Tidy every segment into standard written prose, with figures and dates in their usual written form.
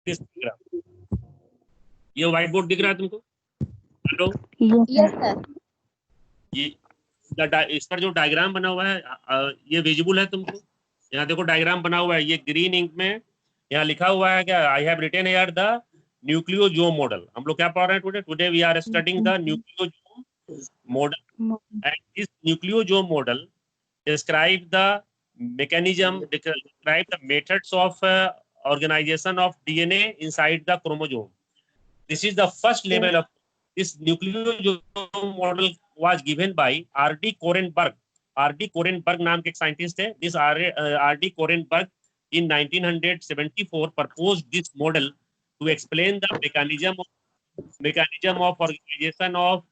this diagram. ये white board दिख रहा है तुमको? Hello, yes sir. ये इस पर जो डायग्राम बना हुआ है ये विजिबल है तुमको? यहाँ देखो डायग्राम बना हुआ है, ये ग्रीन इंक में यहाँ लिखा हुआ है क्या? I have written here the nucleosome model. हम लोग क्या पढ़ रहे हैं today? Today we are studying the nucleosome model and this nucleosome model describe the mechanism, describe the methods of organization of DNA inside the chromosome. This is the first level of this nucleosome model was given by R.D. Korenberg. R.D. Korenberg नाम के एक scientist है. This R.D. Korenberg in 1974 proposed this model to explain the mechanism of organization of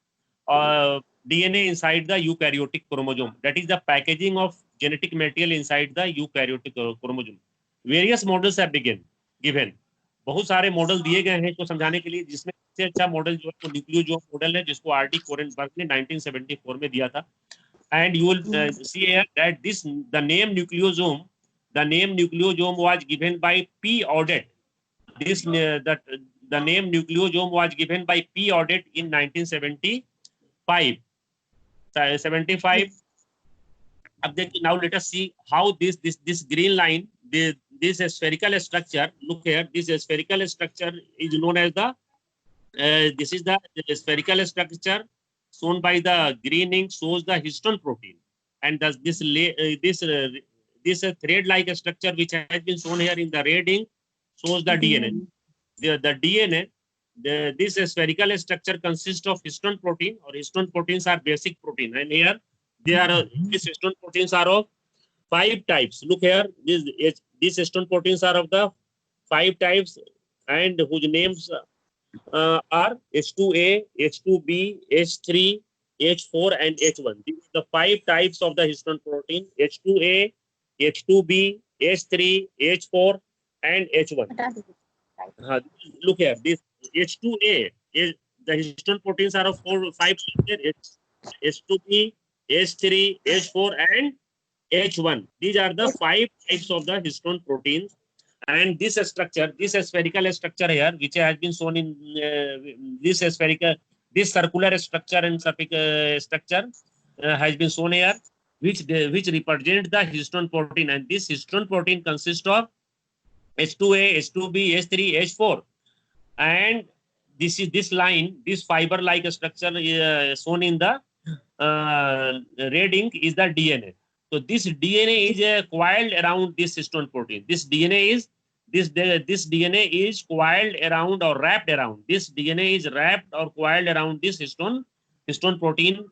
DNA inside the eukaryotic chromosome. That is the packaging of genetic material inside the eukaryotic chromosome. Various models have been given. बहुत सारे model दिए गए हैं इसको समझाने के लिए, जिसमें सबसे अच्छा मॉडल जो है वो न्यूक्लियोजोम मॉडल है, जिसको आर डी कोरेनबर्ग ने 1974 में दिया था. And you will see here that the name nucleosome was given by P. Audet. The name nucleosome was given by P. Audet in 1975. अब देखिए, now let us see how this green line, this spherical structure, look here, this spherical structure is known as the this is the spherical structure shown by the green ink, shows the histone protein, and this thread like structure which has been shown here in the red ink shows the DNA. The DNA, this spherical structure consists of histone protein, or histone proteins are basic protein, and here these histone proteins are of 5 types. Look here, these histone proteins are of the 5 types, and whose names are H2A, H2B, H3, H4, and H1. These are the 5 types of the histone protein: H2A, H2B, H3, H4, and H1. Look here, this H2A is the histone proteins are of 5 types: H2B, H3, H4, and H1. These are the 5 types of the histone proteins. And this structure, this spherical structure here, which has been shown in this circular structure and structure has been shown here, which represent the histone protein. And this histone protein consists of H2A, H2B, H3, H4. And this line, this fiber-like structure shown in the red ink is the DNA. So this DNA is coiled around this histone protein. This DNA is coiled around or wrapped around. This DNA is wrapped or coiled around this histone protein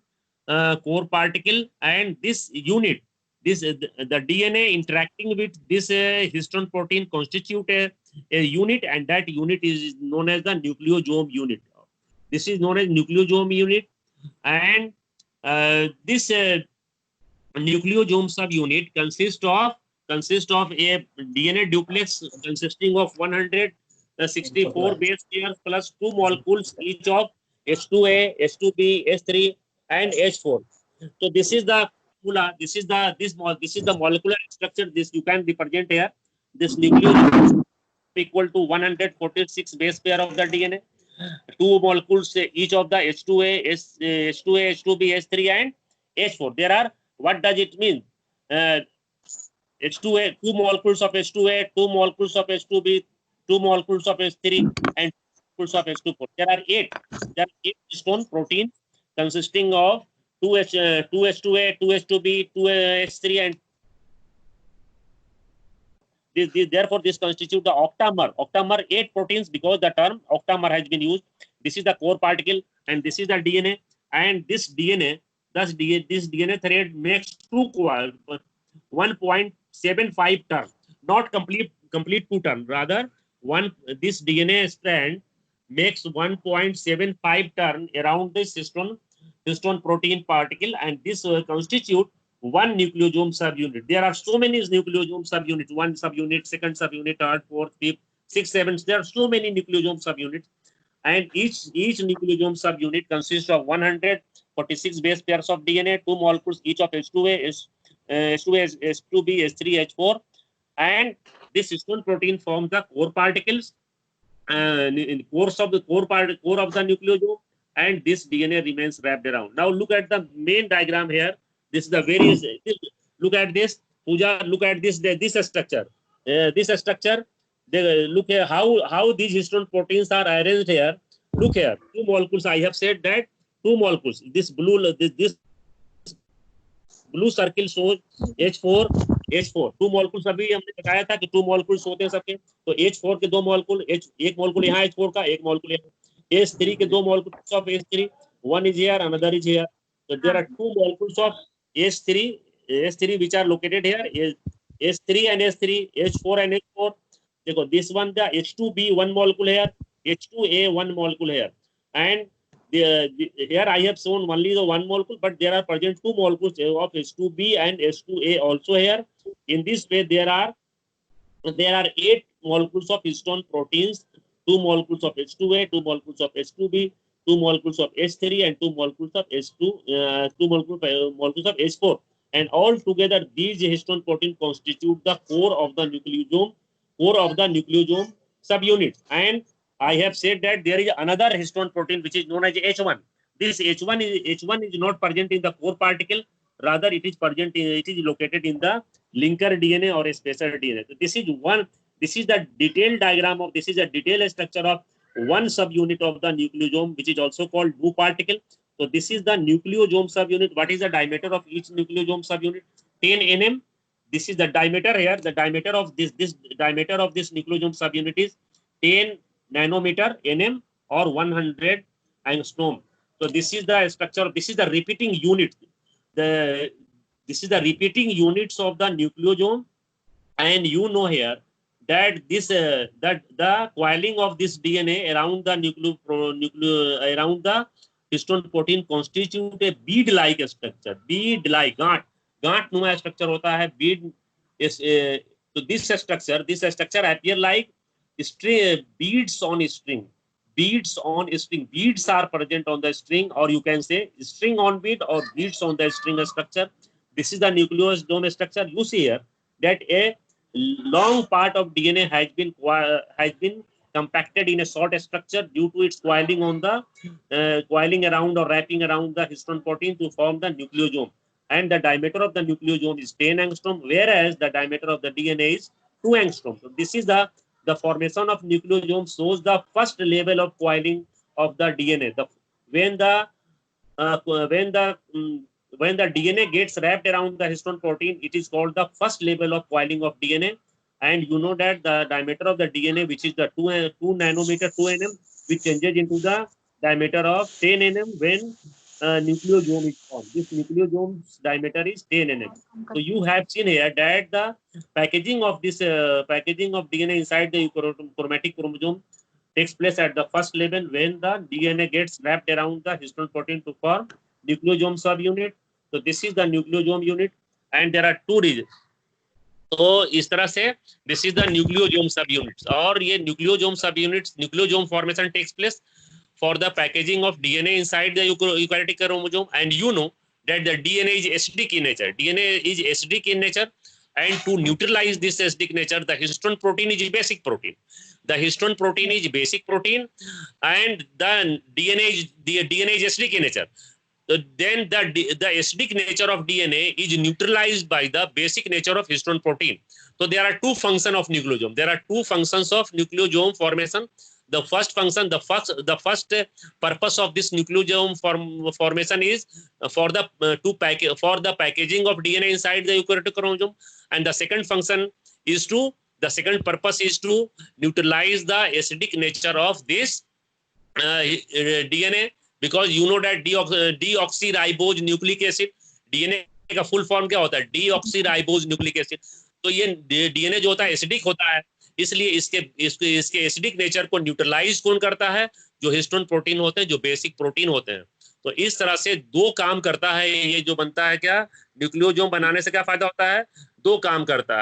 core particle, and this unit, the DNA interacting with this histone protein constitute a unit, and that unit is known as the nucleosome unit. This is known as nucleosome unit, and this nucleosome subunit consists of a DNA duplex consisting of 164 base pairs plus 2 molecules each of H2A, H2B, H3, and H4. So this is the formula. This is the molecular structure. This you can represent here. This nucleosome equal to 146 base pair of the DNA, 2 molecules each of the H2A, H2B, H3, and H4. There are, what does it mean? H2A, 2 molecules of H2A, 2 molecules of H2B, 2 molecules of H3, and 2 molecules of H2O. There are 8 histone proteins consisting of 2 H2A, 2 H2B, 2 H3, and therefore this constitutes the octamer. Octamer 8 proteins, because the term octamer has been used. This is the core particle, and this is the DNA, and this DNA thread makes 1.75 turn, not complete 2 turn. Rather, this DNA strand makes 1.75 turn around this histone protein particle, and this constitute one nucleosome subunit. There are so many nucleosome subunits: 1 subunit, 2nd subunit, 3rd, 4th, 5th, 6th, 7th. There are so many nucleosome subunits, and each nucleosome subunit consists of 146 base pairs of DNA, 2 molecules each of H2A, H2B, H3, H4, and this histone protein forms the core particles, in course of the core of the nucleosome, and this DNA remains wrapped around. Now look at the main diagram here. This is the various. Look at this, Pooja. Look at this structure. This structure. Look here how these histone proteins are arranged here. Look here, two molecules. I have said that two molecules. This blue circle shows H4 two molecules अभी हमने बताया था कि two molecules होते हैं सबके, तो H4 के दो मॉलिक्यूल, एक मॉलिक्यूल यहाँ H4 का, एक मॉलिक्यूल यहाँ H3 के दो molecules of H3, one is here, another is here. So there are two molecules of H3 which are located here, H3 and H3, H4 and H4. देखो this one the H2B one molecule here, H2A one molecule here, and here I have shown only the one molecule, but there are present two molecules of H2B and H2A also here. In this way, there are 8 molecules of histone proteins, 2 molecules of H2A, 2 molecules of H2B, 2 molecules of H3, and 2 molecules of molecules of H4. And all together, these histone proteins constitute the core of the nucleosome subunit. And I have said that there is another histone protein which is known as H1. This H1 is not present in the core particle. Rather, it is located in the linker DNA or a spacer DNA. So this is the detailed diagram of, this is a detailed structure of one subunit of the nucleosome, which is also called blue particle. So this is the nucleosome subunit. What is the diameter of each nucleosome subunit? 10 nm. This is the diameter here. The diameter of this diameter of this nucleosome subunit is 10 nanometer nm or 100 angstrom. So this is the structure. This is the repeating unit. This is the repeating units of the nucleosome, and you know here that that the coiling of this DNA around the around the histone protein constitute a bead-like structure. Bead-like, गांठ structure होता है. Bead is so this structure appear like beads on a string. Beads are present on the string, or you can say string on bead or beads on the string structure. This is the nucleosome structure. You see here that a long part of DNA has been compacted in a short structure due to its coiling on the coiling around or wrapping around the histone protein to form the nucleosome. And the diameter of the nucleosome is 10 angstrom, whereas the diameter of the DNA is 2 angstrom. So this is the formation of nucleosome shows the first level of coiling of the DNA. When the DNA gets wrapped around the histone protein, it is called the first level of coiling of DNA. And you know that the diameter of the DNA, which is the 2 nanometer, 2 nm, which changes into the diameter of 10 nm when nucleosome is formed. This nucleosome's diameter is 10 nm. So you have seen here that the packaging of this packaging of DNA inside the chromatic chromosome takes place at the first level when the DNA gets wrapped around the histone protein to form nucleosome subunit. So this is the nucleosome unit, and there are two regions. तो इस तरह से this is the nucleosome subunits, और ये nucleosome subunits, nucleosome formation takes place for the packaging of DNA inside the eukaryotic chromosome. And you know that the DNA is acidic in nature. And to neutralize this acidic nature, the histone protein is basic protein. And the DNA is acidic in nature. So then the acidic nature of DNA is neutralized by the basic nature of histone protein. So there are two functions of nucleosome. There are two functions of nucleosome formation. The first function, the first purpose of this nucleosome formation is for the packaging of DNA inside the eukaryotic chromosome, and the second purpose is to neutralize the acidic nature of this DNA, because you know that deoxyribose nucleic acid, DNA का full form क्या होता है? deoxyribose nucleic acid. तो ये DNA जो होता है acidic होता है, इसलिए इसके एसिडिक नेचर को न्यूट्रलाइज कौन करता है? जो हिस्टोन प्रोटीन होते हैं, जो बेसिक प्रोटीन होते हैं. तो इस तरह से दो काम करता है ये जो बनता है. क्या न्यूक्लियोसोम बनाने से क्या फायदा होता है? दो काम करता है.